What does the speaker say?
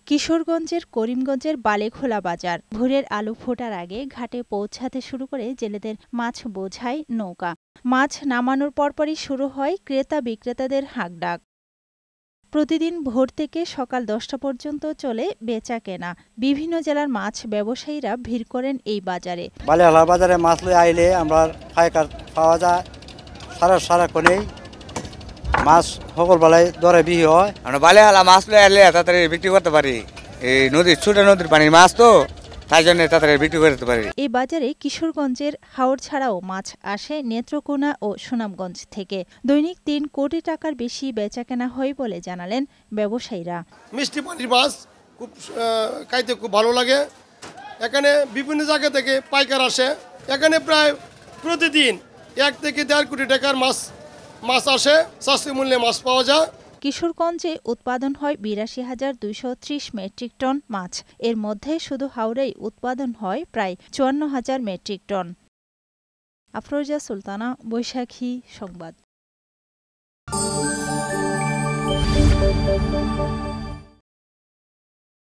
কিশোরগঞ্জের করিমগঞ্জের বালেখোলা বাজার। ভোরের আলো ফোটার আগে ঘাটে পৌঁছাতে শুরু করে জেলেদের মাছ বোঝাই নৌকা। মাছ নামানোর পরপরই শুরু হয় ক্রেতা বিক্রেতাদের হাঁকডাক। প্রতিদিন ভোর থেকে সকাল 10টা পর্যন্ত চলে বেচা কেনা। বিভিন্ন জেলার মাছ ব্যবসায়ীরা ভিড় করেন এই বাজারে। বালেখোলা বাজারে মাছ লই আইলে আমরা পাইকার পাওয়া যায় সারাক্ষণেই মাছ সকল বেলায় দরে বিক্রি হয়। আমরা বালেখোলা মাছ লই আইলে তাড়াতাড়ি বিক্রি করতে পারি। এই নদীর ছোট নদীর পানির মাছ তো তাই জন্য তাড়াতাড়ি বিক্রি করতে পারি। এই বাজারে কিশোরগঞ্জের হাওর ছাড়াও মাছ আসে নেত্রকোনা ও সুনামগঞ্জ থেকে। দৈনিক 3 কোটি টাকার বেশি বেচাকেনা হয় বলে জানালেন ব্যবসায়ীরা। মিষ্টি পানির মাছ খুব খাইতে খুব ভালো লাগে। এখানে বিভিন্ন জায়গা থেকে পাইকার আসে। এখানে প্রায় প্রতিদিন 1 থেকে 1.5 কোটি টাকার মাছ আসে। সস্তা মূল্যে মাছ পাওয়া যায়। কিশোরগঞ্জে উৎপাদন হয় ৮২,২৩০ মেট্রিক টন মাছ। এর মধ্যে শুধু হাওড়েই উৎপাদন হয় প্রায় ৫৪,০০০ মেট্রিক টন। আফরোজা সুলতানা, বৈশাখী সংবাদ।